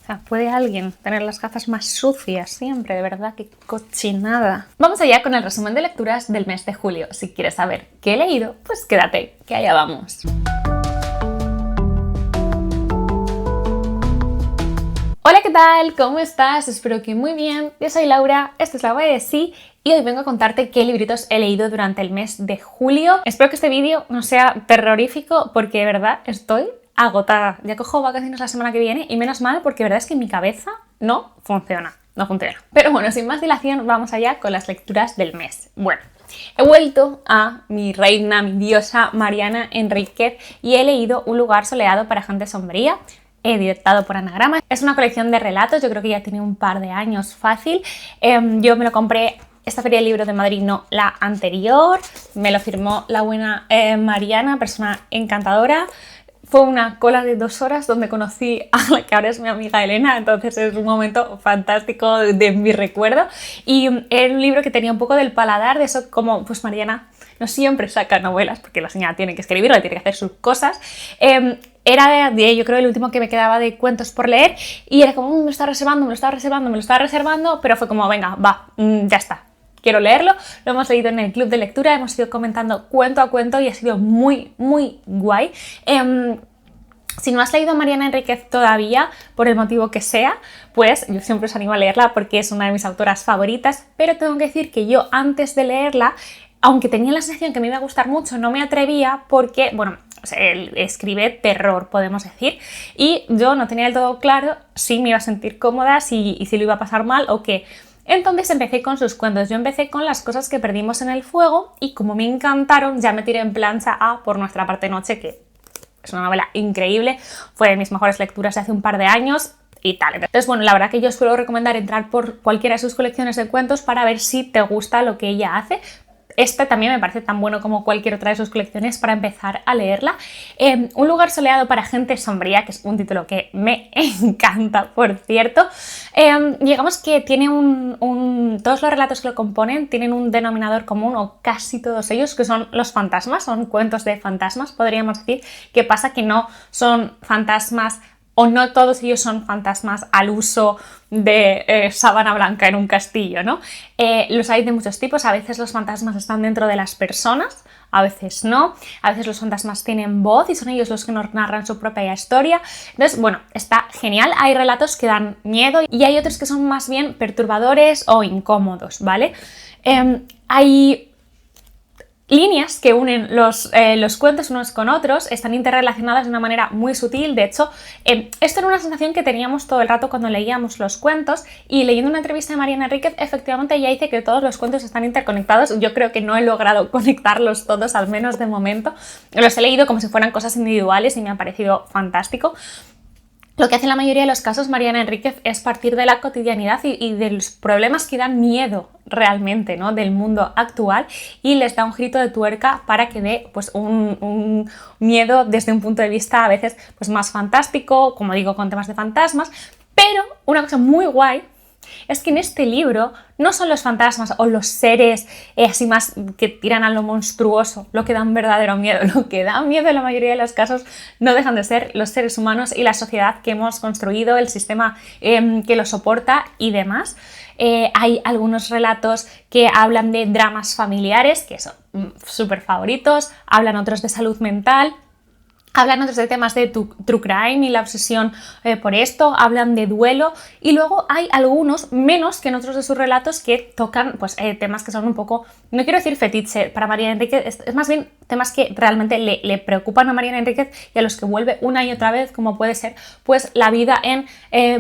sea, ¿puede alguien tener las gafas más sucias siempre? De verdad, qué cochinada. Vamos allá con el resumen de lecturas del mes de julio. Si quieres saber qué he leído, pues quédate, que allá vamos. Hola, ¿qué tal? ¿Cómo estás? Espero que muy bien. Yo soy Laura, esto es La Guay de Sí y hoy vengo a contarte qué libritos he leído durante el mes de julio. Espero que este vídeo no sea terrorífico porque de verdad estoy agotada. Ya cojo vacaciones la semana que viene y menos mal porque de verdad es que mi cabeza no funciona. Pero bueno, sin más dilación, vamos allá con las lecturas del mes. Bueno, he vuelto a mi reina, mi diosa Mariana Enríquez y he leído Un lugar soleado para gente sombría, editado por Anagrama. Es una colección de relatos, yo creo que ya tiene un par de años fácil. Yo me lo compré esta feria del libro de Madrid, no la anterior. Me lo firmó la buena Mariana, persona encantadora. Fue una cola de 2 horas donde conocí a la que ahora es mi amiga Elena, entonces es un momento fantástico de mi recuerdo. Y era un libro que tenía un poco del paladar de eso, como pues Mariana no siempre saca novelas, porque la señora tiene que escribirla, tiene que hacer sus cosas. Era yo creo el último que me quedaba de cuentos por leer y era como, me lo estaba reservando, pero fue como, venga, va, ya está. Quiero leerlo, lo hemos leído en el club de lectura, hemos ido comentando cuento a cuento y ha sido muy, muy guay. Si no has leído a Mariana Enríquez todavía, por el motivo que sea, pues yo siempre os animo a leerla porque es una de mis autoras favoritas, pero tengo que decir que yo antes de leerla, aunque tenía la sensación que me iba a gustar mucho, no me atrevía porque, bueno, él escribe terror, podemos decir, y yo no tenía del todo claro si me iba a sentir cómoda, y si lo iba a pasar mal o qué. Entonces empecé con sus cuentos, yo empecé con Las cosas que perdimos en el fuego y como me encantaron ya me tiré en plancha a Por nuestra parte noche, que es una novela increíble, fue de mis mejores lecturas de hace un par de años y tal. Entonces bueno, la verdad que yo suelo recomendar entrar por cualquiera de sus colecciones de cuentos para ver si te gusta lo que ella hace. Este también me parece tan bueno como cualquier otra de sus colecciones para empezar a leerla. Un lugar soleado para gente sombría, que es un título que me encanta, por cierto. Digamos que tiene todos los relatos que lo componen tienen un denominador común, o casi todos ellos, que son los fantasmas, son cuentos de fantasmas, podríamos decir. ¿Qué pasa? Que no son fantasmas, o no todos ellos son fantasmas al uso de sábana blanca en un castillo, ¿no? Los hay de muchos tipos, a veces los fantasmas están dentro de las personas, a veces no, a veces los fantasmas tienen voz y son ellos los que nos narran su propia historia. Entonces, bueno, está genial, hay relatos que dan miedo y hay otros que son más bien perturbadores o incómodos, ¿vale? Hay líneas que unen los cuentos unos con otros, están interrelacionadas de una manera muy sutil. De hecho, esto era una sensación que teníamos todo el rato cuando leíamos los cuentos, y leyendo una entrevista de Mariana Enríquez, efectivamente ella dice que todos los cuentos están interconectados. Yo creo que no he logrado conectarlos todos, al menos de momento. Los he leído como si fueran cosas individuales y me ha parecido fantástico. Lo que hace en la mayoría de los casos Mariana Enríquez es partir de la cotidianidad y de los problemas que dan miedo realmente, ¿no?, del mundo actual, y les da un girito de tuerca para que dé pues, un miedo desde un punto de vista a veces pues, más fantástico, como digo, con temas de fantasmas. Pero una cosa muy guay es que en este libro no son los fantasmas o los seres así más que tiran a lo monstruoso lo que dan verdadero miedo. Lo que da miedo en la mayoría de los casos no dejan de ser los seres humanos y la sociedad que hemos construido, el sistema que lo soporta y demás. Hay algunos relatos que hablan de dramas familiares, que son súper favoritos, hablan otros de salud mental. Hablan otros de temas de true crime y la obsesión por esto, hablan de duelo, y luego hay algunos, menos que en otros de sus relatos, que tocan pues, temas que son un poco, no quiero decir fetiche para Mariana Enríquez, es más bien temas que realmente le preocupan a Mariana Enríquez y a los que vuelve una y otra vez, como puede ser pues, la vida en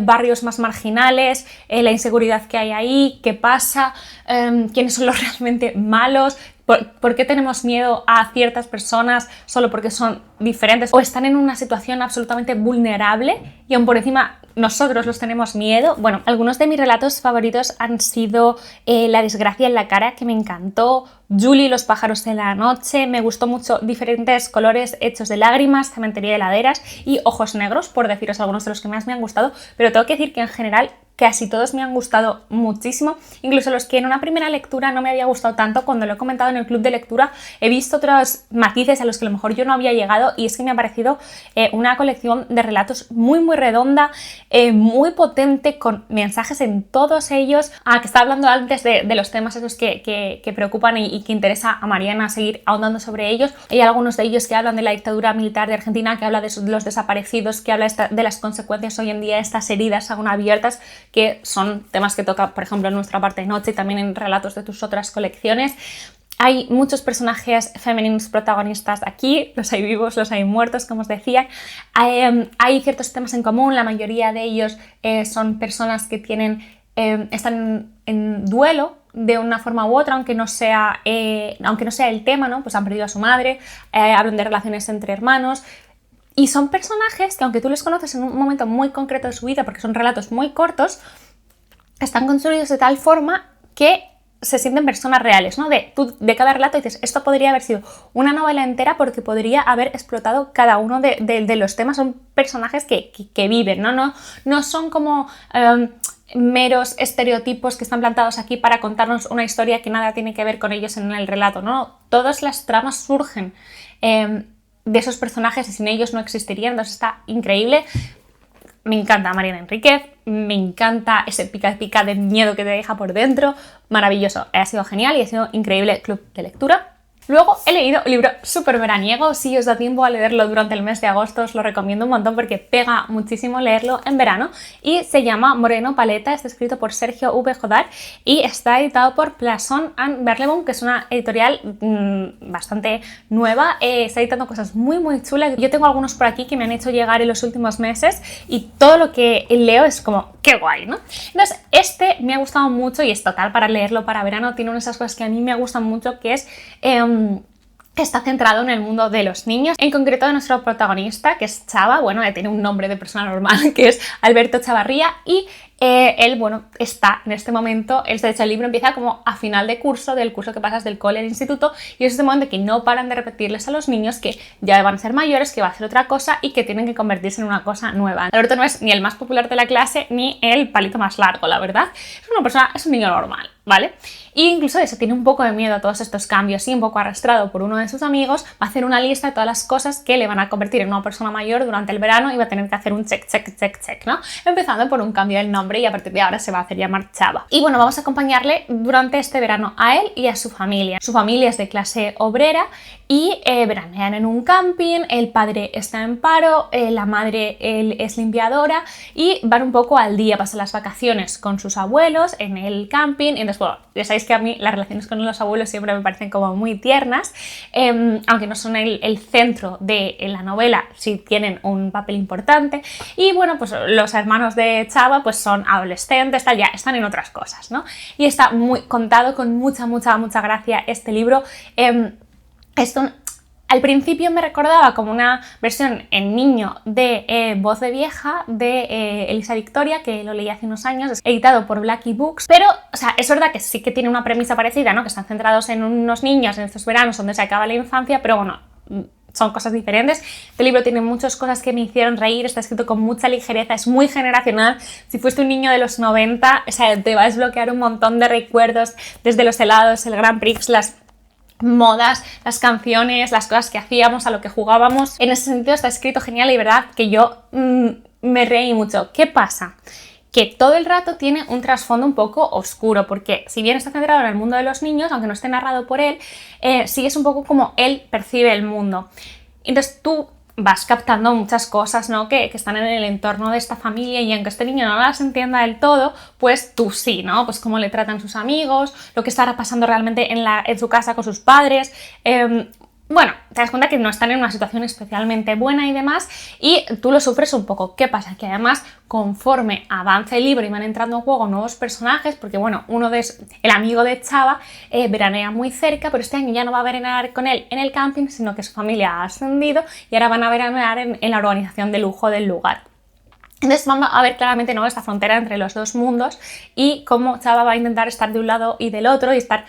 barrios más marginales, la inseguridad que hay ahí, qué pasa, quiénes son los realmente malos. ¿Por qué tenemos miedo a ciertas personas solo porque son diferentes o están en una situación absolutamente vulnerable y aún por encima nosotros los tenemos miedo? Bueno, algunos de mis relatos favoritos han sido La desgracia en la cara, que me encantó, Julie y los pájaros de la noche, me gustó mucho Diferentes colores hechos de lágrimas, Cementerio de heladeras y Ojos negros, por deciros algunos de los que más me han gustado, pero tengo que decir que en general casi todos me han gustado muchísimo, incluso los que en una primera lectura no me había gustado tanto. Cuando lo he comentado en el club de lectura he visto otros matices a los que a lo mejor yo no había llegado, y es que me ha parecido una colección de relatos muy redonda, muy potente, con mensajes en todos ellos. Que estaba hablando antes de los temas esos que preocupan y que interesa a Mariana seguir ahondando sobre ellos. Hay algunos de ellos que hablan de la dictadura militar de Argentina, que habla de los desaparecidos, que habla de las consecuencias hoy en día, estas heridas aún abiertas, que son temas que toca, por ejemplo, en Nuestra parte de noche y también en relatos de tus otras colecciones. Hay muchos personajes femeninos protagonistas aquí, los hay vivos, los hay muertos, como os decía. Hay ciertos temas en común, la mayoría de ellos son personas que están en duelo de una forma u otra, aunque no sea el tema, ¿no? Pues han perdido a su madre, hablan de relaciones entre hermanos. Y son personajes que, aunque tú les conoces en un momento muy concreto de su vida, porque son relatos muy cortos, están construidos de tal forma que se sienten personas reales, ¿no? Tú de cada relato dices, esto podría haber sido una novela entera, porque podría haber explotado cada uno de los temas. Son personajes que viven, ¿no? No son como meros estereotipos que están plantados aquí para contarnos una historia que nada tiene que ver con ellos en el relato, ¿no? Todas las tramas surgen de esos personajes y sin ellos no existirían. Entonces está increíble. Me encanta Mariana Enríquez, me encanta ese pica de miedo que te deja por dentro. Maravilloso, ha sido genial y ha sido increíble el club de lectura. Luego he leído un libro súper veraniego. Si os da tiempo a leerlo durante el mes de agosto, os lo recomiendo un montón porque pega muchísimo leerlo en verano, y se llama Moreno Paleta. Está escrito por Sergio V. Jodar y está editado por Plasson and Berlebom, que es una editorial bastante nueva. Está editando cosas muy chulas. Yo tengo algunos por aquí que me han hecho llegar en los últimos meses y todo lo que leo es como, qué guay, ¿no? Entonces, este me ha gustado mucho y es total para leerlo para verano. Tiene una de esas cosas que a mí me gustan mucho, que es está centrado en el mundo de los niños, en concreto de nuestro protagonista, que es Chava. Bueno, tiene un nombre de persona normal, que es Alberto Chavarría, y él, bueno, está en este momento, de hecho el libro empieza como a final de curso, del curso que pasas del cole al instituto, y es este momento que no paran de repetirles a los niños que ya van a ser mayores, que va a hacer otra cosa y que tienen que convertirse en una cosa nueva. Alberto no es ni el más popular de la clase ni el palito más largo, la verdad. Es un niño normal, ¿vale? E incluso eso, tiene un poco de miedo a todos estos cambios, y un poco arrastrado por uno de sus amigos, va a hacer una lista de todas las cosas que le van a convertir en una persona mayor durante el verano, y va a tener que hacer un check, ¿no? Empezando por un cambio del nombre, y a partir de ahora se va a hacer llamar Chava. Y bueno, vamos a acompañarle durante este verano a él y a su familia. Su familia es de clase obrera y veranean en un camping. El padre está en paro, la madre es limpiadora, y van un poco al día, pasan las vacaciones con sus abuelos en el camping. Y entonces, bueno, ya sabéis que a mí las relaciones con los abuelos siempre me parecen como muy tiernas, aunque no son el centro de la novela, sí tienen un papel importante. Y bueno, pues los hermanos de Chava pues son adolescentes, ya están en otras cosas, ¿no? Y está muy contado con mucha gracia este libro. Al principio me recordaba como una versión en niño de Voz de Vieja, de Elisa Victoria, que lo leí hace unos años, editado por Blackie Books, pero, o sea, es verdad que sí que tiene una premisa parecida, ¿no? Que están centrados en unos niños en estos veranos donde se acaba la infancia, pero bueno, son cosas diferentes. Este libro tiene muchas cosas que me hicieron reír, está escrito con mucha ligereza, es muy generacional. Si fuiste un niño de los 90, o sea, te va a desbloquear un montón de recuerdos, desde los helados, el Grand Prix, las modas, las canciones, las cosas que hacíamos, a lo que jugábamos. En ese sentido está escrito genial, y verdad que yo me reí mucho. ¿Qué pasa? Que todo el rato tiene un trasfondo un poco oscuro, porque si bien está centrado en el mundo de los niños, aunque no esté narrado por él, sí es un poco como él percibe el mundo. Entonces tú vas captando muchas cosas, ¿no? que están en el entorno de esta familia, y aunque este niño no las entienda del todo, pues tú sí, ¿no? Pues cómo le tratan sus amigos, lo que estará pasando realmente en su casa con sus padres. Bueno, te das cuenta que no están en una situación especialmente buena y demás, y tú lo sufres un poco. ¿Qué pasa? Que además, conforme avanza el libro y van entrando en juego nuevos personajes, porque bueno, el amigo de Chava veranea muy cerca, pero este año ya no va a veranear con él en el camping, sino que su familia ha ascendido y ahora van a veranear en la urbanización de lujo del lugar. Entonces vamos a ver claramente, ¿no?, esta frontera entre los dos mundos, y cómo Chava va a intentar estar de un lado y del otro, y estar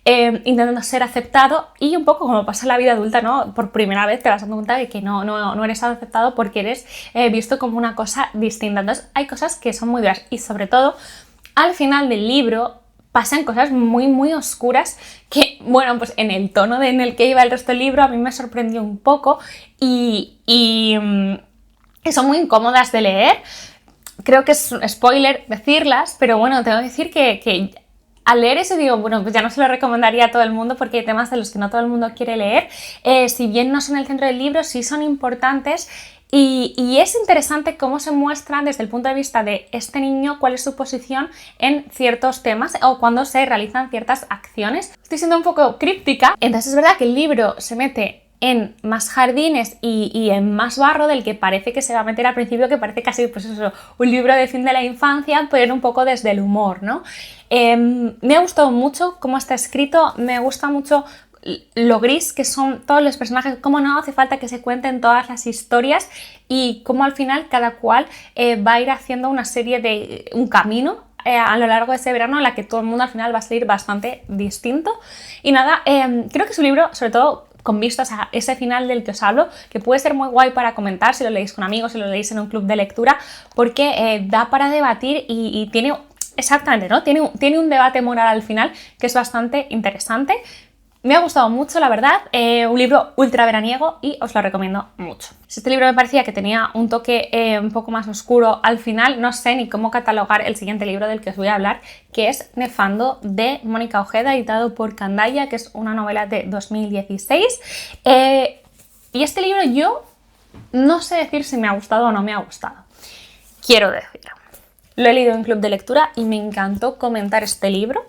intentando ser aceptado y un poco como pasa en la vida adulta, ¿no? Por primera vez te vas dando cuenta de que no eres aceptado porque eres visto como una cosa distinta. Entonces hay cosas que son muy duras y sobre todo al final del libro pasan cosas muy oscuras que, bueno, pues en el tono en el que iba el resto del libro a mí me sorprendió un poco y son muy incómodas de leer. Creo que es un spoiler decirlas, pero bueno, tengo que decir que al leer eso digo, bueno, pues ya no se lo recomendaría a todo el mundo porque hay temas de los que no todo el mundo quiere leer. Si bien no son el centro del libro, sí son importantes y es interesante cómo se muestran desde el punto de vista de este niño cuál es su posición en ciertos temas o cuando se realizan ciertas acciones. Estoy siendo un poco críptica, entonces es verdad que el libro se mete en más jardines y en más barro del que parece que se va a meter al principio, que parece casi pues eso, un libro de fin de la infancia, pero un poco desde el humor, ¿no? Me ha gustado mucho cómo está escrito, me gusta mucho lo gris que son todos los personajes, cómo no hace falta que se cuenten todas las historias y cómo al final cada cual va a ir haciendo una serie de un camino a lo largo de ese verano en la que todo el mundo al final va a salir bastante distinto. Y nada, creo que es un libro, sobre todo con vistas a ese final del que os hablo, que puede ser muy guay para comentar si lo leéis con amigos, si lo leéis en un club de lectura, porque da para debatir y tiene, exactamente, ¿no? Tiene un debate moral al final que es bastante interesante. Me ha gustado mucho, la verdad, un libro ultra veraniego y os lo recomiendo mucho. Si este libro me parecía que tenía un toque un poco más oscuro al final, no sé ni cómo catalogar el siguiente libro del que os voy a hablar, que es Nefando, de Mónica Ojeda, editado por Candaya, que es una novela de 2016. Y este libro yo no sé decir si me ha gustado o no me ha gustado. Quiero decir, lo he leído en club de lectura y me encantó comentar este libro.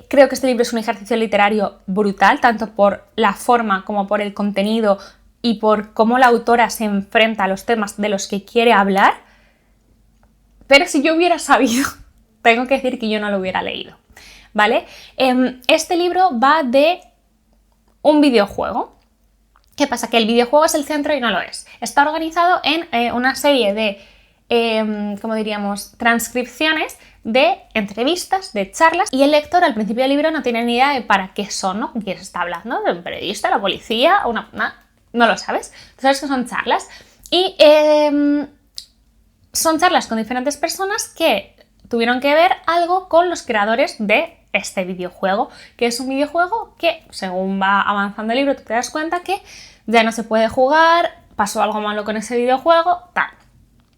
Creo que este libro es un ejercicio literario brutal, tanto por la forma como por el contenido y por cómo la autora se enfrenta a los temas de los que quiere hablar. Pero si yo hubiera sabido, tengo que decir que yo no lo hubiera leído, ¿vale? Este libro va de un videojuego. ¿Qué pasa? Que el videojuego es el centro y no lo es. Está organizado en una serie de, como diríamos, transcripciones de entrevistas, de charlas, y el lector al principio del libro no tiene ni idea de para qué son, ¿no? ¿Con quién se está hablando? ¿De un periodista, la policía? No lo sabes. Tú sabes que son charlas. Y son charlas con diferentes personas que tuvieron que ver algo con los creadores de este videojuego, que es un videojuego que, según va avanzando el libro, tú te das cuenta que ya no se puede jugar, pasó algo malo con ese videojuego, tal.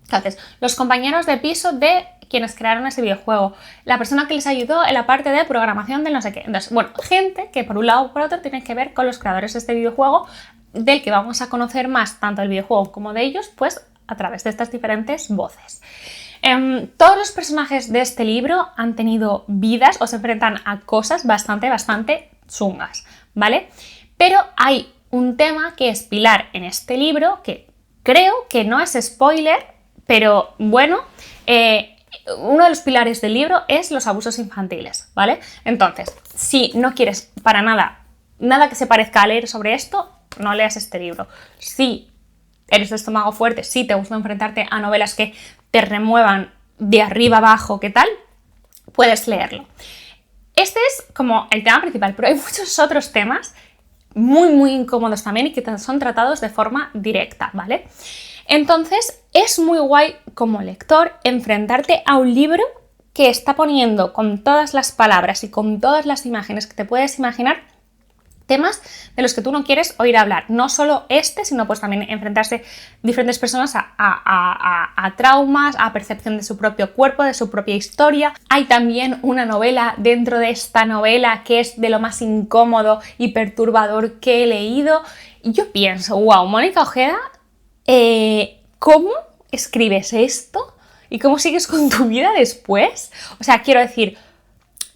Entonces, los compañeros de piso de quienes crearon ese videojuego, la persona que les ayudó en la parte de programación del no sé qué. Entonces, bueno, gente que por un lado o por otro tiene que ver con los creadores de este videojuego, del que vamos a conocer más tanto el videojuego como de ellos, pues a través de estas diferentes voces. Todos los personajes de este libro han tenido vidas o se enfrentan a cosas bastante chungas, ¿vale? Pero hay un tema que es pilar en este libro que creo que no es spoiler, pero bueno, uno de los pilares del libro es los abusos infantiles, ¿vale? Entonces, si no quieres para nada que se parezca a leer sobre esto, no leas este libro. Si eres de estómago fuerte, si te gusta enfrentarte a novelas que te remuevan de arriba abajo, ¿qué tal? Puedes leerlo. Este es como el tema principal, pero hay muchos otros temas muy incómodos también y que son tratados de forma directa, ¿vale? Entonces es muy guay como lector enfrentarte a un libro que está poniendo con todas las palabras y con todas las imágenes que te puedes imaginar temas de los que tú no quieres oír hablar. No solo este, sino pues también enfrentarse diferentes personas a traumas, a percepción de su propio cuerpo, de su propia historia. Hay también una novela dentro de esta novela que es de lo más incómodo y perturbador que he leído. Y yo pienso, wow, Mónica Ojeda, ¿cómo escribes esto? ¿Y cómo sigues con tu vida después? O sea, quiero decir,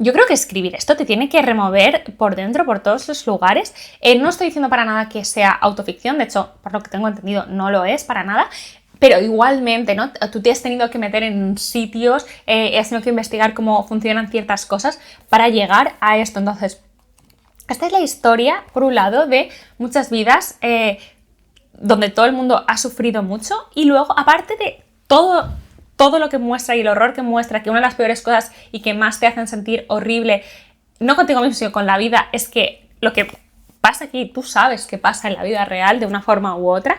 yo creo que escribir esto te tiene que remover por dentro, por todos los lugares. No estoy diciendo para nada que sea autoficción, de hecho, por lo que tengo entendido, no lo es para nada. Pero igualmente, ¿no? Tú te has tenido que meter en sitios, has tenido que investigar cómo funcionan ciertas cosas para llegar a esto. Entonces, esta es la historia, por un lado, de muchas vidas donde todo el mundo ha sufrido mucho y luego, aparte de todo lo que muestra y el horror que muestra, que una de las peores cosas y que más te hacen sentir horrible no contigo mismo, sino con la vida, es que lo que pasa aquí, tú sabes que pasa en la vida real de una forma u otra,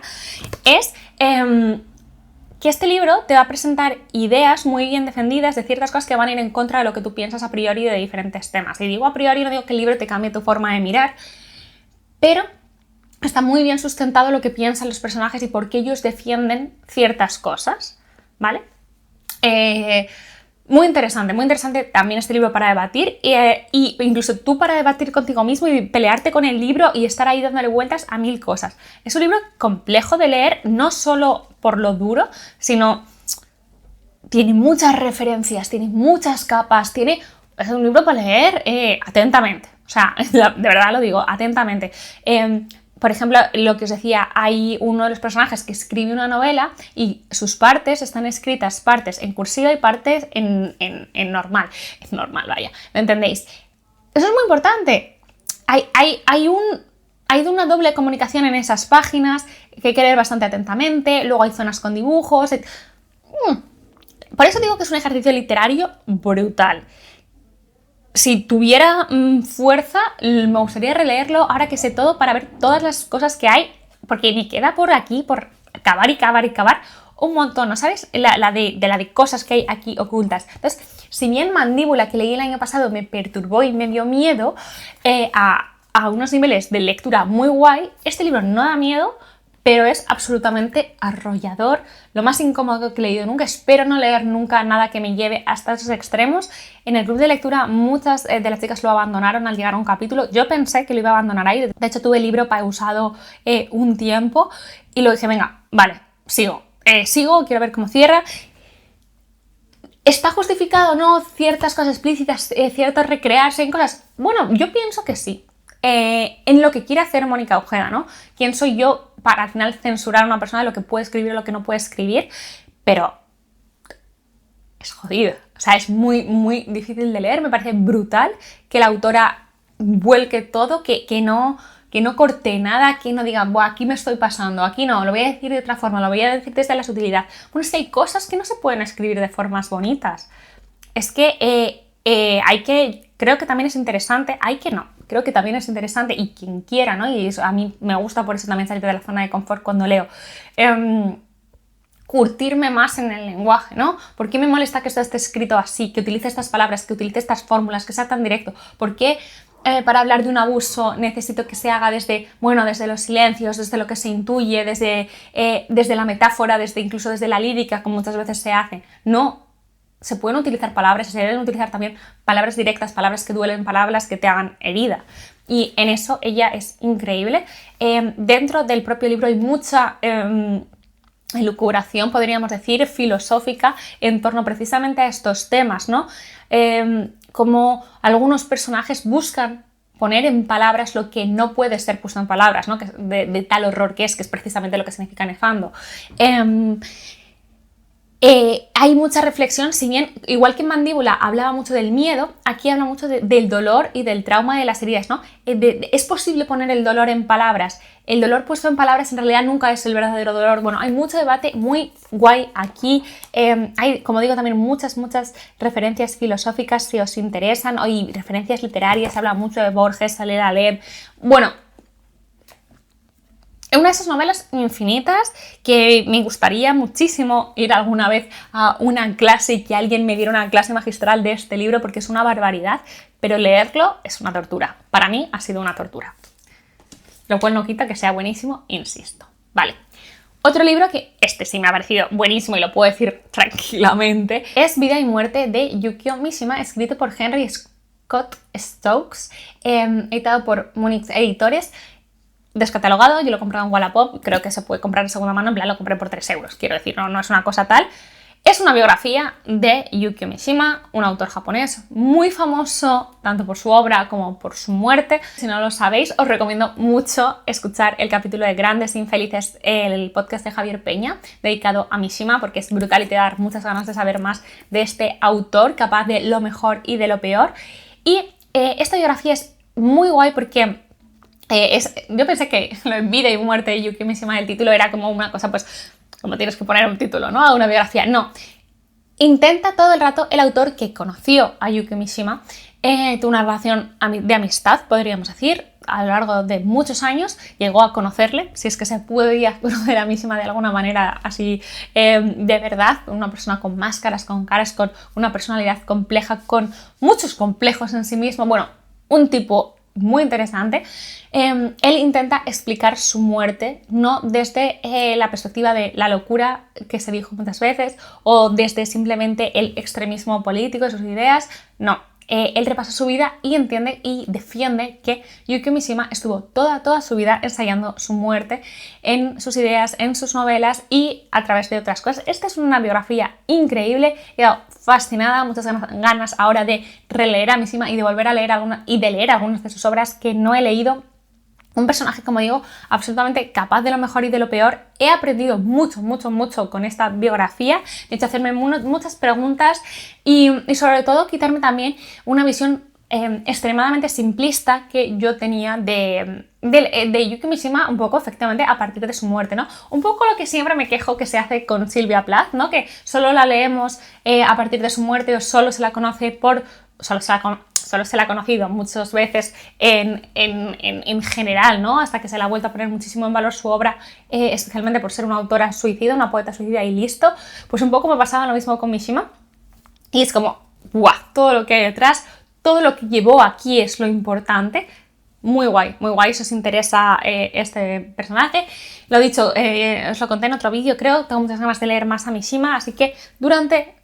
es que este libro te va a presentar ideas muy bien defendidas de ciertas cosas que van a ir en contra de lo que tú piensas a priori de diferentes temas. Y digo a priori, no digo que el libro te cambie tu forma de mirar, pero está muy bien sustentado lo que piensan los personajes y por qué ellos defienden ciertas cosas, ¿vale? Muy interesante también este libro para debatir y incluso tú para debatir contigo mismo y pelearte con el libro y estar ahí dándole vueltas a 1000 cosas. Es un libro complejo de leer, no solo por lo duro, sino tiene muchas referencias, tiene muchas capas, es un libro para leer atentamente. O sea, de verdad lo digo, atentamente. Por ejemplo, lo que os decía, hay uno de los personajes que escribe una novela y sus partes están escritas, partes en cursiva y partes en normal. Es normal, vaya, ¿me entendéis? Eso es muy importante. Hay una doble comunicación en esas páginas que hay que leer bastante atentamente, luego hay zonas con dibujos. Por eso digo que es un ejercicio literario brutal. Si tuviera fuerza, me gustaría releerlo ahora que sé todo para ver todas las cosas que hay, porque me queda por aquí, por cavar y cavar y cavar un montón, ¿no sabes? La de cosas que hay aquí ocultas. Entonces, si bien Mandíbula, que leí el año pasado, me perturbó y me dio miedo a unos niveles de lectura muy guay, este libro no da miedo, pero es absolutamente arrollador, lo más incómodo que he leído nunca. Espero no leer nunca nada que me lleve hasta esos extremos. En el club de lectura muchas de las chicas lo abandonaron al llegar a un capítulo. Yo pensé que lo iba a abandonar ahí, de hecho tuve el libro pausado un tiempo y lo dije, venga, vale, sigo, quiero ver cómo cierra. ¿Está justificado o no ciertas cosas explícitas, ciertos recrearse en cosas? Bueno, yo pienso que sí. En lo que quiere hacer Mónica Ojeda, ¿no? ¿Quién soy yo para al final censurar a una persona lo que puede escribir o lo que no puede escribir? Pero es jodido, o sea, es muy, muy difícil de leer. Me parece brutal que la autora vuelque todo, que no corte nada, que no diga, buah, aquí me estoy pasando, aquí no, lo voy a decir de otra forma, lo voy a decir desde la sutilidad. Bueno, es que hay cosas que no se pueden escribir de formas bonitas. Es que creo que también es interesante, creo que también es interesante y quien quiera, ¿no? Y eso, a mí me gusta por eso también salir de la zona de confort cuando leo. Curtirme más en el lenguaje, ¿no? ¿Por qué me molesta que esto esté escrito así, que utilice estas palabras, que utilice estas fórmulas, que sea tan directo? ¿Por qué para hablar de un abuso necesito que se haga desde los silencios, desde lo que se intuye, desde la metáfora, incluso desde la lírica, como muchas veces se hace? No. Se pueden utilizar palabras, se deben utilizar también palabras directas, palabras que duelen, palabras que te hagan herida. Y en eso ella es increíble. Dentro del propio libro hay mucha elucubración, podríamos decir, filosófica en torno precisamente a estos temas, ¿no? Como algunos personajes buscan poner en palabras lo que no puede ser puesto en palabras, ¿no? Que de tal horror que es precisamente lo que significa nefando. Hay mucha reflexión, si bien, igual que en Mandíbula hablaba mucho del miedo, aquí habla mucho del dolor y del trauma de las heridas, ¿no? ¿Es posible poner el dolor en palabras? El dolor puesto en palabras en realidad nunca es el verdadero dolor. Bueno, hay mucho debate muy guay aquí. Hay, como digo, también muchas referencias filosóficas si os interesan, y referencias literarias, se habla mucho de Borges, Saleh Aleb. Bueno, es una de esas novelas infinitas que me gustaría muchísimo ir alguna vez a una clase y que alguien me diera una clase magistral de este libro, porque es una barbaridad, pero leerlo es una tortura. Para mí ha sido una tortura. Lo cual no quita que sea buenísimo, insisto. Vale. Otro libro que sí me ha parecido buenísimo y lo puedo decir tranquilamente es Vida y muerte de Yukio Mishima, escrito por Henry Scott Stokes, editado por Munich Editores. Descatalogado, yo lo he comprado en Wallapop, creo que se puede comprar en segunda mano, en plan lo compré por 3 euros, quiero decir, no es una cosa tal. Es una biografía de Yukio Mishima, un autor japonés muy famoso tanto por su obra como por su muerte. Si no lo sabéis, os recomiendo mucho escuchar el capítulo de Grandes Infelices, el podcast de Javier Peña, dedicado a Mishima, porque es brutal y te da muchas ganas de saber más de este autor, capaz de lo mejor y de lo peor. Y esta biografía es muy guay porque yo pensé que la Vida y muerte de Yukio Mishima, el título era como una cosa, pues, como tienes que poner un título, ¿no? A una biografía. No. Intenta todo el rato el autor que conoció a Yukio Mishima tuvo una relación de amistad, podríamos decir, a lo largo de muchos años. Llegó a conocerle, si es que se podía conocer a Mishima de alguna manera así de verdad, una persona con máscaras, con caras, con una personalidad compleja, con muchos complejos en sí mismo, bueno, un tipo muy interesante. Él intenta explicar su muerte no desde la perspectiva de la locura que se dijo muchas veces o desde simplemente el extremismo político de sus ideas, no. Él repasa su vida y entiende y defiende que Yukio Mishima estuvo toda su vida ensayando su muerte en sus ideas, en sus novelas y a través de otras cosas. Esta es una biografía increíble, he quedado fascinada, muchas ganas ahora de releer a Mishima y de volver a leer algunas de sus obras que no he leído. Un personaje, como digo, absolutamente capaz de lo mejor y de lo peor. He aprendido mucho con esta biografía. De hecho, hacerme muchas preguntas y sobre todo quitarme también una visión extremadamente simplista que yo tenía de Yukio Mishima, un poco efectivamente a partir de su muerte, ¿no? Un poco lo que siempre me quejo que se hace con Sylvia Plath, ¿no? Que solo la leemos a partir de su muerte o solo se la conoce solo se la ha conocido muchas veces en general, ¿no? Hasta que se le ha vuelto a poner muchísimo en valor su obra, especialmente por ser una autora suicida, una poeta suicida y listo. Pues un poco me pasaba lo mismo con Mishima. Y es como, ¡guau! Todo lo que hay detrás, todo lo que llevó aquí es lo importante. Muy guay, si os interesa este personaje. Lo dicho, os lo conté en otro vídeo, creo, tengo muchas ganas de leer más a Mishima, así que durante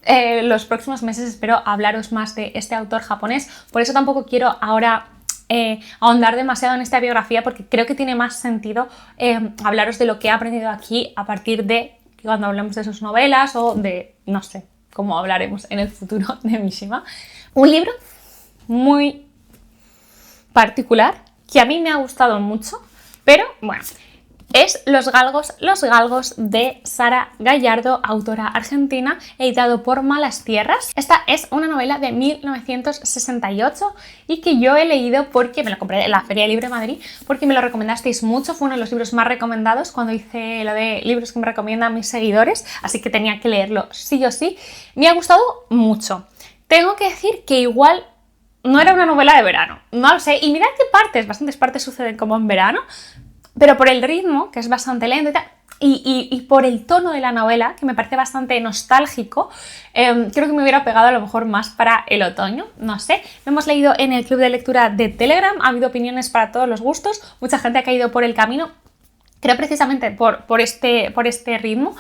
los próximos meses espero hablaros más de este autor japonés. Por eso tampoco quiero ahora ahondar demasiado en esta biografía, porque creo que tiene más sentido hablaros de lo que he aprendido aquí a partir de cuando hablemos de sus novelas o de, no sé, cómo hablaremos en el futuro de Mishima. Un libro muy particular que a mí me ha gustado mucho, pero bueno, es Los Galgos de Sara Gallardo, autora argentina, editado por Malas Tierras. Esta es una novela de 1968 y que yo he leído porque me lo compré en la Feria Libre de Madrid, porque me lo recomendasteis mucho, fue uno de los libros más recomendados cuando hice lo de libros que me recomiendan mis seguidores, así que tenía que leerlo sí o sí. Me ha gustado mucho. Tengo que decir que igual no era una novela de verano, no lo sé, y mirad qué bastantes partes suceden como en verano, pero por el ritmo, que es bastante lento y tal, y por el tono de la novela, que me parece bastante nostálgico, creo que me hubiera pegado a lo mejor más para el otoño, no sé. Lo hemos leído en el club de lectura de Telegram, ha habido opiniones para todos los gustos, mucha gente ha caído por el camino, creo precisamente por este ritmo.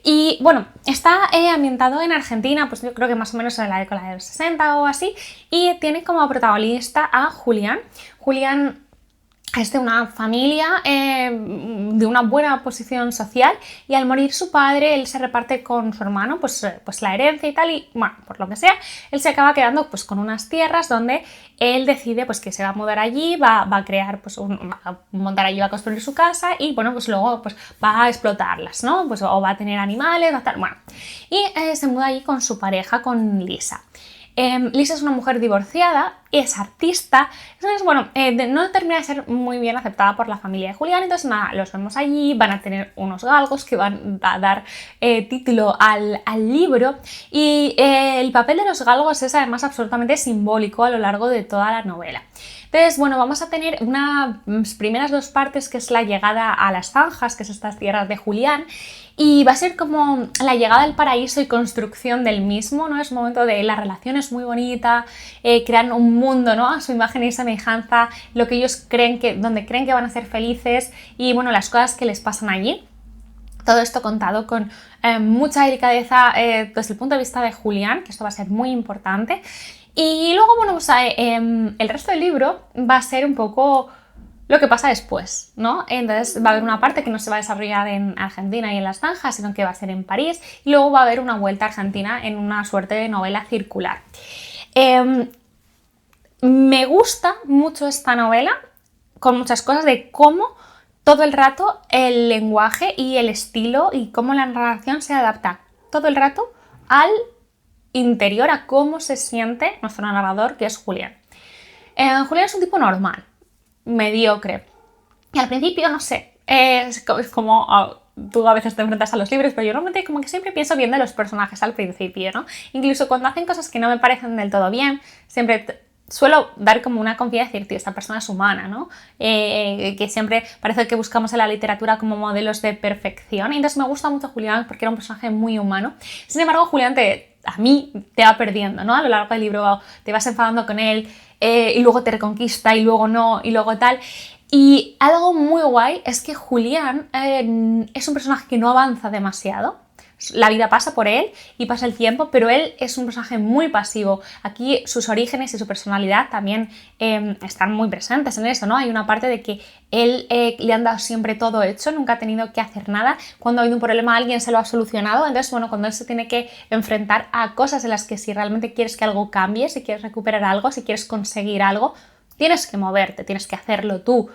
Y bueno, está ambientado en Argentina, pues yo creo que más o menos en la década de los 60 o así, y tiene como protagonista a Julián. Julián es de una familia de una buena posición social y al morir su padre él se reparte con su hermano pues la herencia y tal y bueno, por lo que sea, él se acaba quedando pues con unas tierras donde él decide pues que se va a mudar allí, va a crear pues va a montar allí, va a construir su casa y bueno, pues luego pues va a explotarlas, ¿no? Pues o va a tener animales, va a estar, bueno. Y se muda allí con su pareja, con Lisa. Lisa es una mujer divorciada, es artista, entonces bueno, no termina de ser muy bien aceptada por la familia de Julián, entonces nada, los vemos allí, van a tener unos galgos que van a dar título al libro y el papel de los galgos es además absolutamente simbólico a lo largo de toda la novela. Entonces, bueno, vamos a tener unas primeras dos partes que es la llegada a las zanjas, que es estas tierras de Julián, y va a ser como la llegada al paraíso y construcción del mismo, ¿no? Es un momento de la relación es muy bonita, crean un mundo, ¿no? A su imagen y semejanza, lo que ellos creen donde creen que van a ser felices y, bueno, las cosas que les pasan allí. Todo esto contado con mucha delicadeza desde el punto de vista de Julián, que esto va a ser muy importante. Y luego, bueno, pues el resto del libro va a ser un poco lo que pasa después, ¿no? Entonces va a haber una parte que no se va a desarrollar en Argentina y en las zanjas, sino que va a ser en París, y luego va a haber una vuelta a Argentina en una suerte de novela circular. Me gusta mucho esta novela, con muchas cosas de cómo todo el rato el lenguaje y el estilo y cómo la narración se adapta todo el rato al interior, a cómo se siente nuestro narrador, que es Julián. Julián es un tipo normal, mediocre, y al principio, no sé, es como tú a veces te enfrentas a los libros, pero yo normalmente como que siempre pienso bien de los personajes al principio, ¿no? Incluso cuando hacen cosas que no me parecen del todo bien, siempre suelo dar como una confianza y decir, tío, esta persona es humana, ¿no? Que siempre parece que buscamos en la literatura como modelos de perfección. Y entonces me gusta mucho Julián porque era un personaje muy humano. Sin embargo, Julián a mí te va perdiendo, ¿no? A lo largo del libro te vas enfadando con él y luego te reconquista y luego no y luego tal. Y algo muy guay es que Julián es un personaje que no avanza demasiado. La vida pasa por él y pasa el tiempo, pero él es un personaje muy pasivo. Aquí sus orígenes y su personalidad también están muy presentes en eso, ¿no? Hay una parte de que él le han dado siempre todo hecho, nunca ha tenido que hacer nada. Cuando ha habido un problema alguien se lo ha solucionado. Entonces, bueno, cuando él se tiene que enfrentar a cosas en las que si realmente quieres que algo cambie, si quieres recuperar algo, si quieres conseguir algo, tienes que moverte, tienes que hacerlo tú.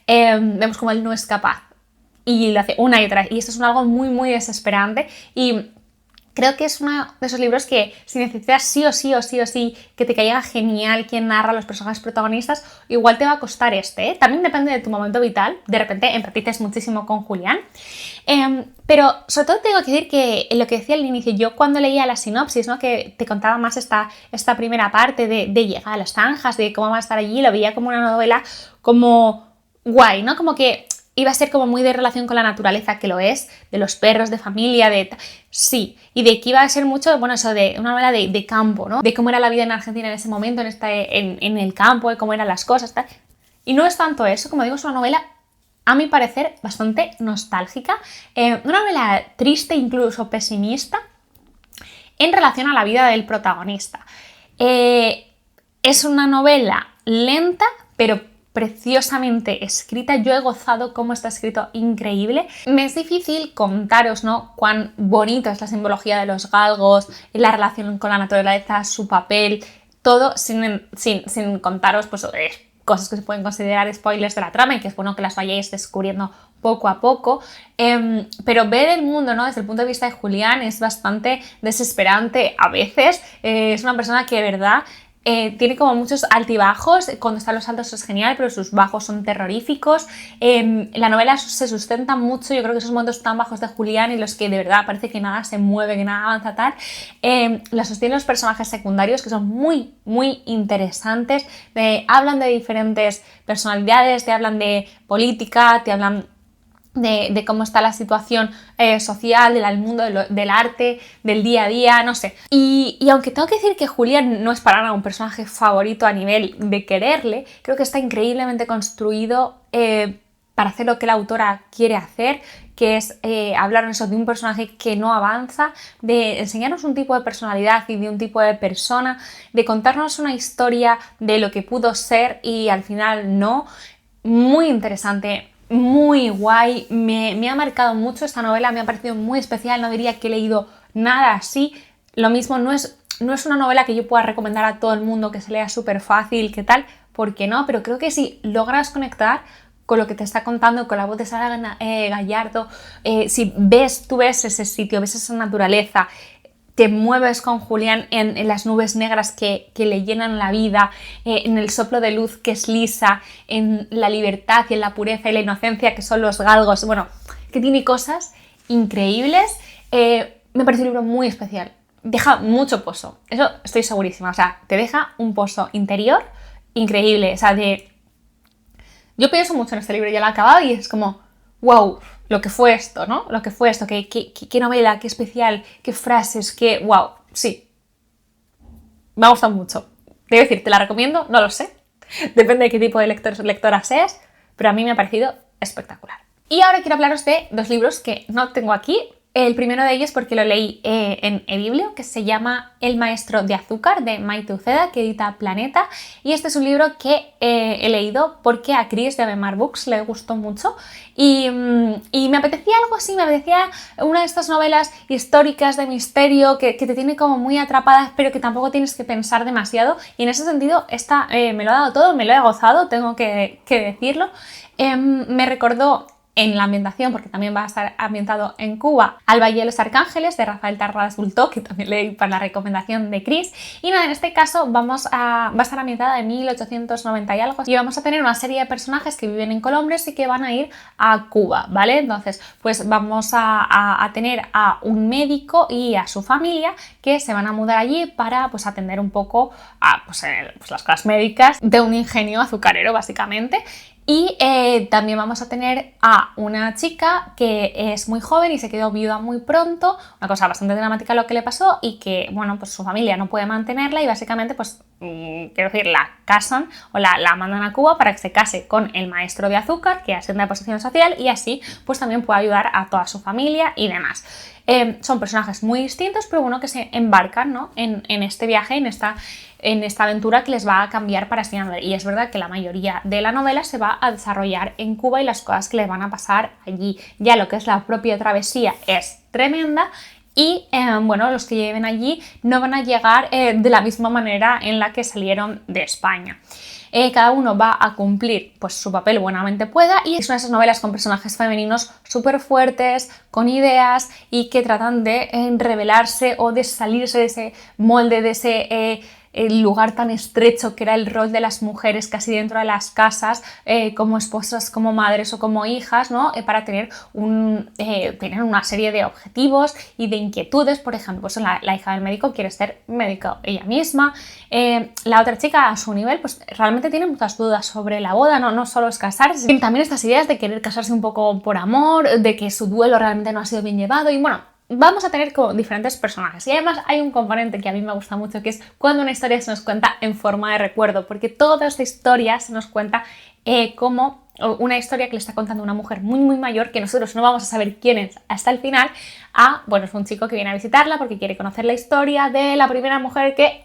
Vemos como él no es capaz. Y lo hace una y otra vez. Y esto es algo muy, muy desesperante. Y creo que es uno de esos libros que si necesitas sí o sí que te caiga genial quien narra los personajes protagonistas, igual te va a costar este, ¿eh? También depende de tu momento vital. De repente empatices muchísimo con Julián. Pero sobre todo tengo que decir que lo que decía al inicio, yo cuando leía la sinopsis, ¿no? Que te contaba más esta primera parte de llegar a las zanjas, de cómo va a estar allí, lo veía como una novela como guay, ¿no? Como que iba a ser como muy de relación con la naturaleza, que lo es, de los perros, de familia, sí, y de que iba a ser mucho, bueno, eso de una novela de campo, ¿no? De cómo era la vida en Argentina en ese momento, en el campo, de cómo eran las cosas, tal. Y no es tanto eso, como digo, es una novela, a mi parecer, bastante nostálgica, una novela triste, incluso pesimista, en relación a la vida del protagonista. Es una novela lenta, pero preciosamente escrita. Yo he gozado cómo está escrito, increíble. Me es difícil contaros, ¿no?, cuán bonita es la simbología de los galgos, la relación con la naturaleza, su papel, todo sin contaros pues, cosas que se pueden considerar spoilers de la trama y que es bueno que las vayáis descubriendo poco a poco, pero ver el mundo, ¿no?, desde el punto de vista de Julián es bastante desesperante a veces. Es una persona que de verdad tiene como muchos altibajos. Cuando están los altos es genial, pero sus bajos son terroríficos. La novela se sustenta mucho, yo creo que esos momentos tan bajos de Julián en los que de verdad parece que nada se mueve, que nada avanza tal, la sostienen los personajes secundarios, que son muy, muy interesantes. Hablan de diferentes personalidades, te hablan de política, te hablan de cómo está la situación social, del mundo del arte, del día a día, no sé. Y aunque tengo que decir que Julián no es para nada un personaje favorito a nivel de quererle, creo que está increíblemente construido para hacer lo que la autora quiere hacer, que es hablarnos de un personaje que no avanza, de enseñarnos un tipo de personalidad y de un tipo de persona, de contarnos una historia de lo que pudo ser y al final no. Muy interesante, muy guay, me ha marcado mucho esta novela, me ha parecido muy especial, no diría que he leído nada así. Lo mismo, no es una novela que yo pueda recomendar a todo el mundo, que se lea súper fácil, que tal, porque no, pero creo que si logras conectar con lo que te está contando, con la voz de Sara Gallardo, si tú ves ese sitio, ves esa naturaleza, te mueves con Julián en las nubes negras que le llenan la vida, en el soplo de luz que es Lisa, en la libertad y en la pureza y la inocencia que son los galgos, bueno, que tiene cosas increíbles. Me parece un libro muy especial, deja mucho pozo, eso estoy segurísima, o sea, te deja un pozo interior increíble, o sea, yo pienso mucho en este libro, ya lo he acabado y es como, wow, lo que fue esto, ¿no? Lo que fue esto, qué novela, qué especial, qué frases, qué... wow, sí. Me ha gustado mucho. Debo decir, ¿te la recomiendo? No lo sé. Depende de qué tipo de lectora seas, pero a mí me ha parecido espectacular. Y ahora quiero hablaros de dos libros que no tengo aquí. El primero de ellos porque lo leí en eBiblio, que se llama El maestro de azúcar, de Maite Uceda, que edita Planeta. Y este es un libro que he leído porque a Chris de Abemar Books le gustó mucho. Y me apetecía algo así, me apetecía una de estas novelas históricas de misterio que te tiene como muy atrapada, pero que tampoco tienes que pensar demasiado. Y en ese sentido, esta me lo ha dado todo, me lo he gozado, tengo que decirlo. Me recordó en la ambientación, porque también va a estar ambientado en Cuba, al Valle de los Arcángeles de Rafael Tarradas Bultó, que también leí para la recomendación de Chris. Y nada, en este caso va a estar ambientada en 1890 y algo, y vamos a tener una serie de personajes que viven en Colombres y que van a ir a Cuba, ¿vale? Entonces, pues vamos a tener a un médico y a su familia que se van a mudar allí para pues atender un poco a pues las cosas médicas de un ingenio azucarero, básicamente. Y también vamos a tener a una chica que es muy joven y se quedó viuda muy pronto, una cosa bastante dramática lo que le pasó, y que, bueno, pues su familia no puede mantenerla y básicamente, pues, quiero decir, la casan o la mandan a Cuba para que se case con el maestro de azúcar, que asciende a posición social, y así pues también puede ayudar a toda su familia y demás. Son personajes muy distintos, pero bueno, que se embarcan, ¿no?, en este viaje, en esta aventura que les va a cambiar para siempre. Y es verdad que la mayoría de la novela se va a desarrollar en Cuba y las cosas que les van a pasar allí. Ya lo que es la propia travesía es tremenda. Y bueno, los que lleven allí no van a llegar de la misma manera en la que salieron de España. Cada uno va a cumplir pues su papel buenamente pueda, y es una de esas novelas con personajes femeninos súper fuertes, con ideas y que tratan de revelarse o de salirse de ese molde, de ese el lugar tan estrecho que era el rol de las mujeres casi dentro de las casas, como esposas, como madres o como hijas, ¿no? Para tener una serie de objetivos y de inquietudes. Por ejemplo, pues la hija del médico quiere ser médica ella misma, la otra chica a su nivel pues realmente tiene muchas dudas sobre la boda, no solo es casarse, sino también estas ideas de querer casarse un poco por amor, de que su duelo realmente no ha sido bien llevado, y bueno, vamos a tener como diferentes personajes. Y además hay un componente que a mí me gusta mucho, que es cuando una historia se nos cuenta en forma de recuerdo, porque toda esta historia se nos cuenta como una historia que le está contando una mujer muy muy mayor, que nosotros no vamos a saber quién es hasta el final, bueno, es un chico que viene a visitarla porque quiere conocer la historia de la primera mujer que...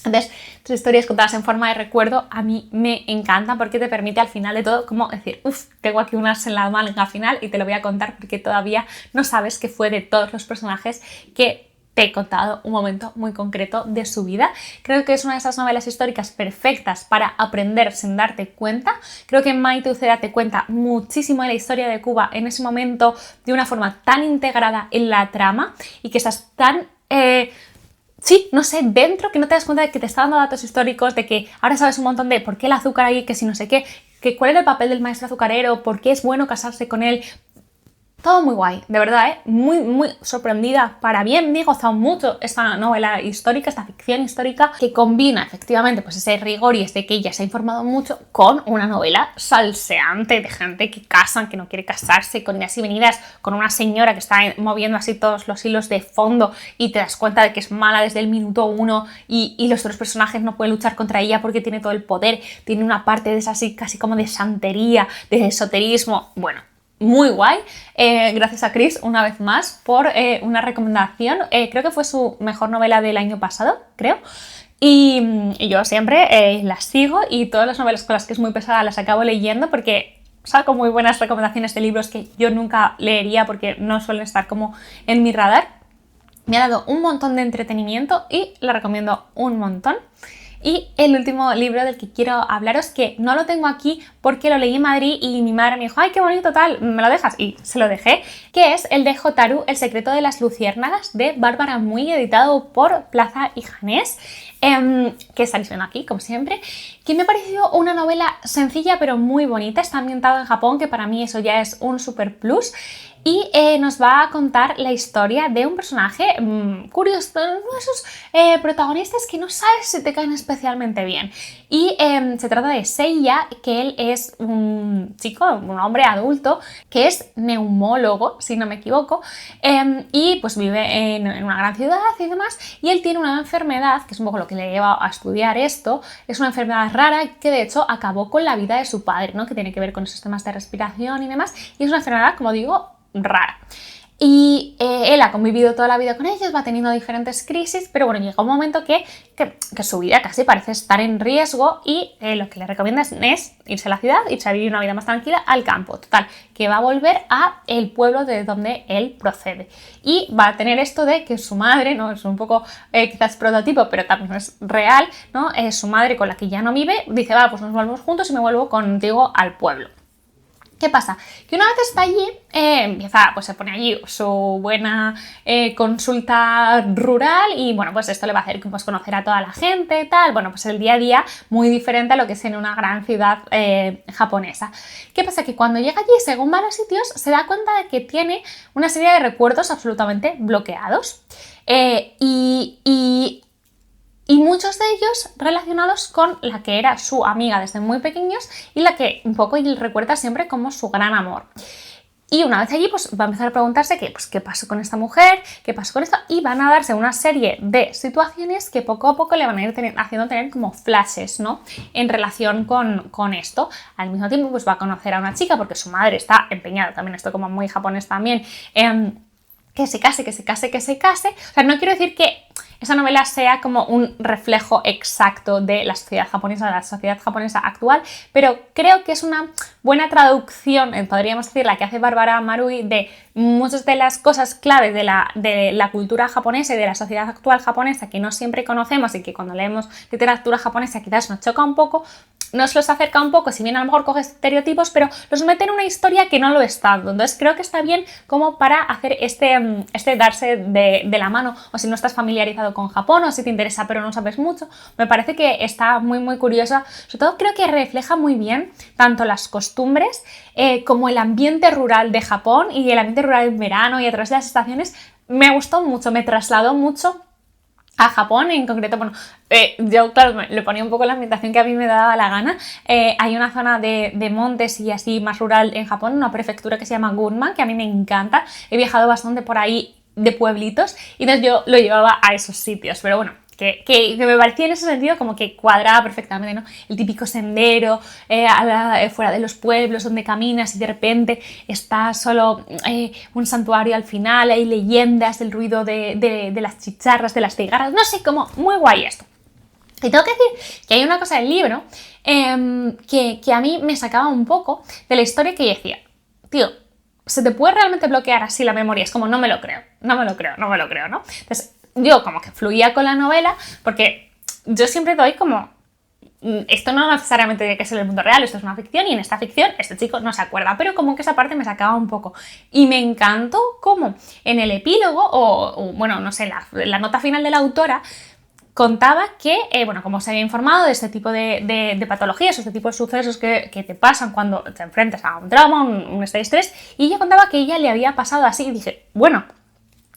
Entonces, tres historias contadas en forma de recuerdo a mí me encantan, porque te permite al final de todo como decir, tengo aquí un as en la manga final y te lo voy a contar porque todavía no sabes qué fue de todos los personajes que te he contado un momento muy concreto de su vida. Creo que es una de esas novelas históricas perfectas para aprender sin darte cuenta. Creo que Maite Uceda te cuenta muchísimo de la historia de Cuba en ese momento de una forma tan integrada en la trama, y que estás tan... sí, no sé, dentro, que no te das cuenta de que te está dando datos históricos, de que ahora sabes un montón de por qué el azúcar ahí, que si no sé qué, que cuál era el papel del maestro azucarero, por qué es bueno casarse con él. Todo muy guay, de verdad, muy, muy sorprendida para bien. Me he gozado mucho esta novela histórica, esta ficción histórica, que combina efectivamente pues ese rigor y que ella se ha informado mucho con una novela salseante de gente que casan, que no quiere casarse, con idas y venidas, con una señora que está moviendo así todos los hilos de fondo y te das cuenta de que es mala desde el minuto 1, y los otros personajes no pueden luchar contra ella porque tiene todo el poder. Tiene una parte de esa así casi como de santería, de esoterismo. Bueno, muy guay. Gracias a Chris una vez más por una recomendación. Creo que fue su mejor novela del año pasado, creo. Y yo siempre las sigo, y todas las novelas con las que es muy pesada las acabo leyendo porque saco muy buenas recomendaciones de libros que yo nunca leería porque no suelen estar como en mi radar. Me ha dado un montón de entretenimiento y la recomiendo un montón. Y el último libro del que quiero hablaros, que no lo tengo aquí porque lo leí en Madrid y mi madre me dijo, ¡ay, qué bonito tal! ¿Me lo dejas? Y se lo dejé, que es el de Jotaro, El secreto de las luciérnagas, de Bárbara Muy, editado por Plaza y Janés, que estáis viendo aquí, como siempre, que me ha parecido una novela sencilla pero muy bonita. Está ambientado en Japón, que para mí eso ya es un super plus. Y nos va a contar la historia de un personaje curioso, uno de esos protagonistas que no sabes si te caen especialmente bien. Y se trata de Seiya, que él es un chico, un hombre adulto, que es neumólogo, si no me equivoco, y pues vive en una gran ciudad y demás, y él tiene una enfermedad, que es un poco lo que le lleva a estudiar esto. Es una enfermedad rara que de hecho acabó con la vida de su padre, ¿no?, que tiene que ver con esos temas de respiración y demás, y es una enfermedad, como digo, rara. Y él ha convivido toda la vida con ellos, va teniendo diferentes crisis, pero bueno, llega un momento que su vida casi parece estar en riesgo, y lo que le recomienda es irse a la ciudad, irse a vivir una vida más tranquila al campo. Total, que va a volver a el pueblo de donde él procede. Y va a tener esto de que su madre, ¿no?, es un poco quizás prototipo, pero también es real, ¿no?, su madre, con la que ya no vive, dice, va, pues nos volvemos juntos y me vuelvo contigo al pueblo. ¿Qué pasa? Que una vez está allí, empieza, pues se pone allí su buena consulta rural y bueno, pues esto le va a hacer pues, conocer a toda la gente, tal, bueno, pues el día a día muy diferente a lo que es en una gran ciudad japonesa. ¿Qué pasa? Que cuando llega allí, según va a los sitios, se da cuenta de que tiene una serie de recuerdos absolutamente bloqueados y muchos de ellos relacionados con la que era su amiga desde muy pequeños y la que un poco él recuerda siempre como su gran amor. Y una vez allí, pues va a empezar a preguntarse qué pasó con esta mujer, qué pasó con esto, y van a darse una serie de situaciones que poco a poco le van a ir haciendo tener como flashes, ¿no? En relación con esto. Al mismo tiempo, pues va a conocer a una chica porque su madre está empeñada, también esto como muy japonés también, que se case. O sea, no quiero decir que esa novela sea como un reflejo exacto de la sociedad japonesa actual, pero creo que es una buena traducción, podríamos decir, la que hace Bárbara Marui de muchas de las cosas claves de la cultura japonesa y de la sociedad actual japonesa que no siempre conocemos y que cuando leemos literatura japonesa quizás nos choca un poco. Nos los acerca un poco, si bien a lo mejor coge estereotipos, pero los mete en una historia que no lo está dando. Entonces creo que está bien como para hacer este darse de la mano, o si no estás familiarizado con Japón, o si te interesa pero no sabes mucho, me parece que está muy muy curiosa. Sobre todo creo que refleja muy bien tanto las costumbres como el ambiente rural de Japón y el ambiente rural en verano y a través de las estaciones. Me gustó mucho, me trasladó mucho a Japón, en concreto, bueno, yo claro le ponía un poco la ambientación que a mí me daba la gana. Hay una zona de montes y así más rural en Japón, una prefectura que se llama Gunma, que a mí me encanta. He viajado bastante por ahí de pueblitos y entonces yo lo llevaba a esos sitios, pero bueno, que me parecía en ese sentido como que cuadraba perfectamente, ¿no? El típico sendero fuera de los pueblos donde caminas y de repente está solo un santuario al final, hay leyendas, el ruido de las chicharras, de las cigarras, no sé, como muy guay esto. Y tengo que decir que hay una cosa del libro que a mí me sacaba un poco de la historia que yo decía, tío, ¿se te puede realmente bloquear así la memoria? Es como, no me lo creo, ¿no? Entonces, yo como que fluía con la novela porque yo siempre doy como, esto no necesariamente tiene que ser el mundo real, esto es una ficción y en esta ficción este chico no se acuerda, pero como que esa parte me sacaba un poco. Y me encantó cómo en el epílogo, o bueno, no sé, la nota final de la autora, contaba que, bueno, como se había informado de este tipo de patologías, este tipo de sucesos que te pasan cuando te enfrentas a un trauma, un estado de estrés, y ella contaba que ella le había pasado así y dije, bueno,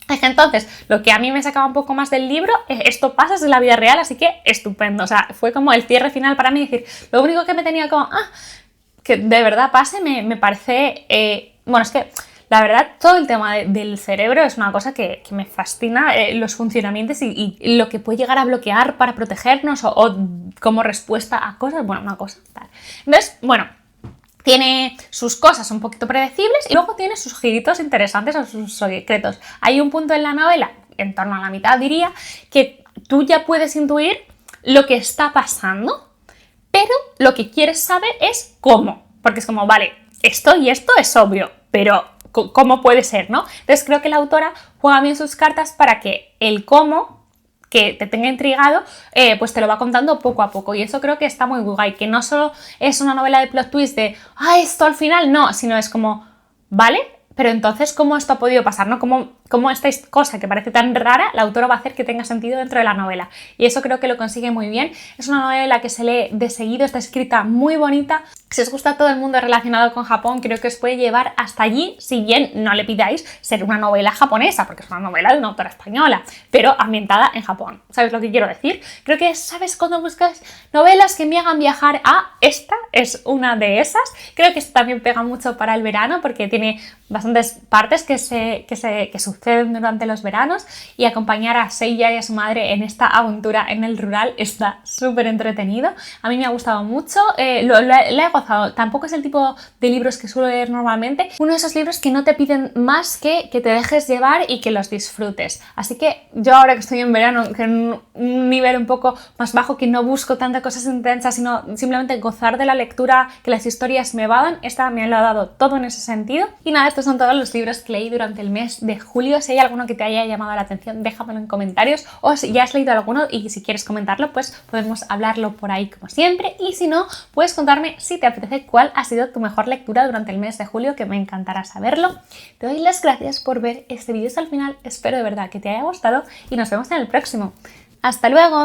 es que entonces lo que a mí me sacaba un poco más del libro, esto pasa en la vida real, así que estupendo, o sea, fue como el cierre final para mí, decir, lo único que me tenía como, que de verdad pase, me parece, bueno, es que la verdad, todo el tema del cerebro es una cosa que me fascina, los funcionamientos y lo que puede llegar a bloquear para protegernos o como respuesta a cosas, bueno, una cosa tal. Entonces, bueno, tiene sus cosas un poquito predecibles y luego tiene sus giritos interesantes o sus secretos. Hay un punto en la novela, en torno a la mitad diría, que tú ya puedes intuir lo que está pasando, pero lo que quieres saber es cómo. Porque es como, vale, esto y esto es obvio, pero ¿cómo puede ser, no? Entonces creo que la autora juega bien sus cartas para que el cómo, que te tenga intrigado, pues te lo va contando poco a poco. Y eso creo que está muy guay, que no solo es una novela de plot twist de esto al final, no, sino es como, ¿vale? Pero entonces, ¿cómo esto ha podido pasar, no? ¿Cómo esta cosa que parece tan rara, la autora va a hacer que tenga sentido dentro de la novela? Y eso creo que lo consigue muy bien. Es una novela que se lee de seguido, está escrita muy bonita. Si os gusta todo el mundo relacionado con Japón, creo que os puede llevar hasta allí, si bien no le pidáis ser una novela japonesa, porque es una novela de una autora española, pero ambientada en Japón. ¿Sabes lo que quiero decir? Creo que, ¿sabes? Cuando buscas novelas que me hagan viajar esta es una de esas. Creo que esto también pega mucho para el verano, porque tiene bastantes partes que suceden durante los veranos, y acompañar a Seiya y a su madre en esta aventura en el rural está súper entretenido. A mí me ha gustado mucho, lo he gozado. Tampoco es el tipo de libros que suelo leer normalmente, uno de esos libros que no te piden más que te dejes llevar y que los disfrutes. Así que yo ahora que estoy en verano, que en un nivel un poco más bajo, que no busco tantas cosas intensas, sino simplemente gozar de la lectura, que las historias me vadan, esta me lo ha dado todo en ese sentido. Y nada, estos son todos los libros que leí durante el mes de julio. julio. Si hay alguno que te haya llamado la atención, déjamelo en comentarios, o si ya has leído alguno y si quieres comentarlo, pues podemos hablarlo por ahí como siempre. Y si no, puedes contarme si te apetece cuál ha sido tu mejor lectura durante el mes de julio, que me encantará saberlo. Te doy las gracias por ver este vídeo hasta el final, espero de verdad que te haya gustado y nos vemos en el próximo. ¡Hasta luego!